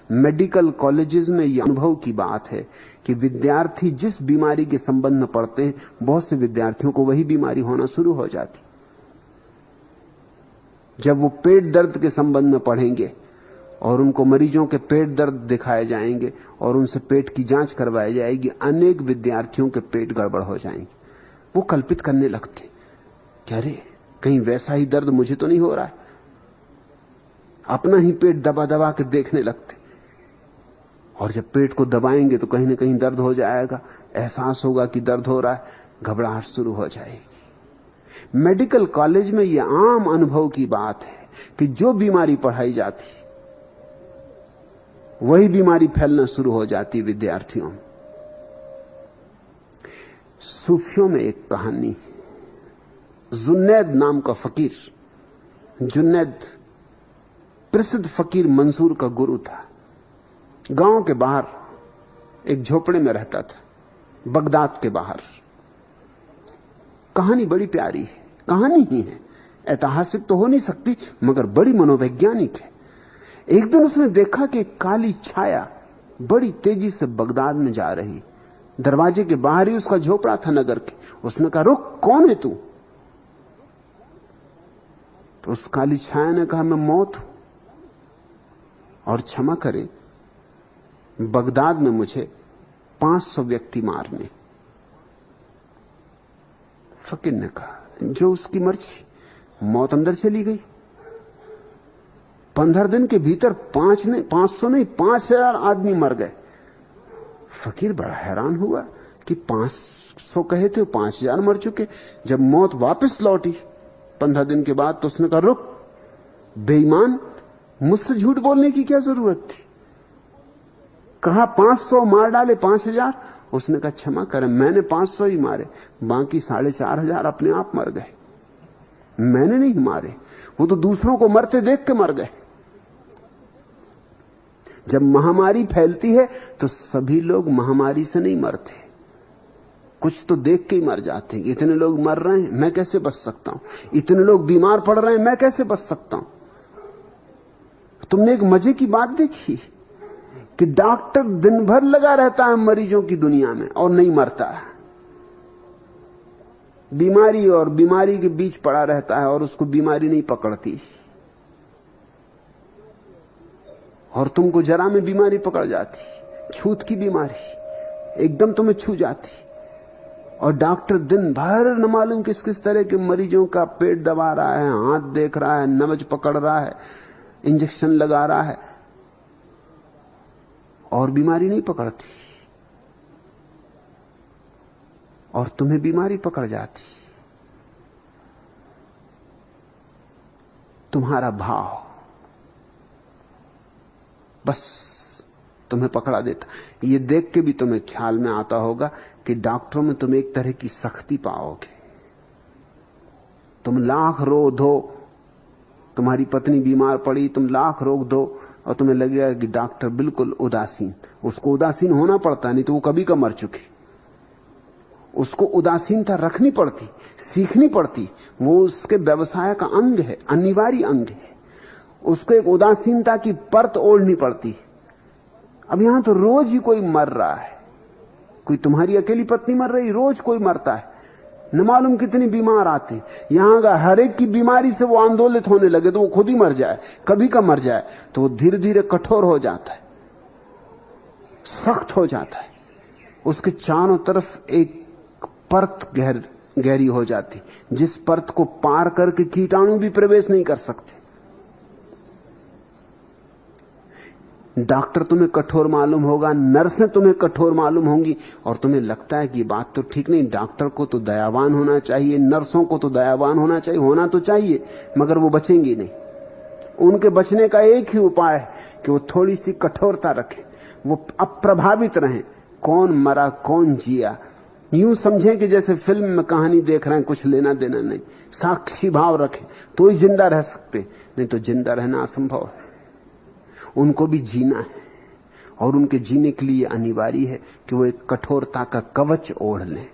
Medical colleges में यह अनुभव की बात है कि विद्यार्थी जिस बीमारी के संबंध में पढ़ते हैं, बहुत से विद्यार्थियों को वही बीमारी होना शुरू हो जाती। जब वो पेट दर्द के संबंध में पढ़ेंगे और उनको मरीजों के पेट दर्द दिखाए जाएंगे और उनसे पेट की जांच करवाई जाएगी, अनेक विद्यार्थियों के पेट गड़बड़ हो जाएंगे। वो कल्पित करने लगते कि अरे कहीं वैसा ही दर्द मुझे तो नहीं हो रहा है। अपना ही पेट दबा दबा के देखने लगते, और जब पेट को दबाएंगे तो कहीं ना कहीं दर्द हो जाएगा, एहसास होगा कि दर्द हो रहा है, घबराहट शुरू हो जाएगी। मेडिकल कॉलेज में यह आम अनुभव की बात है कि जो बीमारी पढ़ाई जाती वही बीमारी फैलना शुरू हो जाती विद्यार्थियों में। सूफियों में एक कहानी है। जुन्नैद नाम का फकीर, जुन्नैद प्रसिद्ध फकीर मंसूर का गुरु था। गांव के बाहर एक झोपड़े में रहता था, बगदाद के बाहर। कहानी बड़ी प्यारी है, कहानी ही है, ऐतिहासिक तो हो नहीं सकती मगर बड़ी मनोवैज्ञानिक है। एक दिन उसने देखा कि काली छाया बड़ी तेजी से बगदाद में जा रही। दरवाजे के बाहर ही उसका झोपड़ा था नगर के। उसने कहा, रुक, कौन है तू? तो उस काली छाया ने कहा, मैं मौत हूं, और क्षमा करे, बगदाद में मुझे 500 व्यक्ति मारने। फकीर ने कहा, जो उसकी मर्जी। मौत अंदर चली गई। 15 दिन के भीतर 500 नहीं 5000 आदमी मर गए। फकीर बड़ा हैरान हुआ कि 500 कहे थे, 5000 मर चुके। जब मौत वापस लौटी 15 दिन के बाद, तो उसने कहा, रुक बेईमान, मुझसे झूठ बोलने की क्या जरूरत थी? कहा 500 मार डाले 5000। उसने कहा, क्षमा करें, मैंने 500 ही मारे, बाकी 4500 अपने आप मर गए। मैंने नहीं मारे, वो तो दूसरों को मरते देख के मर गए। जब महामारी फैलती है तो सभी लोग महामारी से नहीं मरते, कुछ तो देख के ही मर जाते हैं। इतने लोग मर रहे हैं, मैं कैसे बच सकता हूं? इतने लोग बीमार पड़ रहे हैं, मैं कैसे बच सकता हूं? तुमने एक मजे की बात देखी कि डॉक्टर दिन भर लगा रहता है मरीजों की दुनिया में और नहीं मरता। बीमारी और बीमारी के बीच पड़ा रहता है और उसको बीमारी नहीं पकड़ती। और तुमको जरा में बीमारी पकड़ जाती, छूत की बीमारी एकदम तुम्हें छू जाती। और डॉक्टर दिन भर न मालूम किस किस तरह के मरीजों का पेट दबा रहा है, हाथ देख रहा है, नब्ज पकड़ रहा है, इंजेक्शन लगा रहा है, और बीमारी नहीं पकड़ती। और तुम्हें बीमारी पकड़ जाती। तुम्हारा भाव बस तुम्हें पकड़ा देता। ये देख के भी तुम्हें ख्याल में आता होगा कि डॉक्टरों में तुम एक तरह की सख्ती पाओगे। तुम लाख रो दो, तुम्हारी पत्नी बीमार पड़ी, तुम लाख रोक दो और तुम्हें लगेगा कि डॉक्टर बिल्कुल उदासीन। उसको उदासीन होना पड़ता, नहीं तो वो कभी का मर चुके। उसको उदासीनता रखनी पड़ती, सीखनी पड़ती। वो उसके व्यवसाय का अंग है, अनिवार्य अंग है। उसको एक उदासीनता की परत ओढ़नी पड़ती। अब यहां तो रोज ही कोई मर रहा है। कोई तुम्हारी अकेली पत्नी मर रही, रोज कोई मरता है, न मालूम कितनी बीमार आते। यहां का हर एक की बीमारी से वो आंदोलित होने लगे तो वो खुद ही मर जाए, कभी का मर जाए, तो वो धीरे धीरे कठोर हो जाता है, सख्त हो जाता है। उसके चारों तरफ एक परत गहरी हो जाती, जिस परत को पार करके कीटाणु भी प्रवेश नहीं कर सकते। डॉक्टर तुम्हें कठोर मालूम होगा, नर्सें तुम्हें कठोर मालूम होंगी, और तुम्हें लगता है कि बात तो ठीक नहीं, डॉक्टर को तो दयावान होना चाहिए, नर्सों को तो दयावान होना चाहिए, होना तो चाहिए, मगर वो बचेंगी नहीं। उनके बचने का एक ही उपाय है कि वो थोड़ी सी कठोरता रखें, वो अप्रभावित रहें। कौन मरा कौन जिया, यूं समझें कि जैसे फिल्म में कहानी देख रहे हैं, कुछ लेना देना नहीं। साक्षी भाव रखें तो ही जिंदा रह सकते, नहीं तो जिंदा रहना असंभव है। उनको भी जीना है, और उनके जीने के लिए अनिवार्य है कि वो एक कठोरता का कवच ओढ़ लें।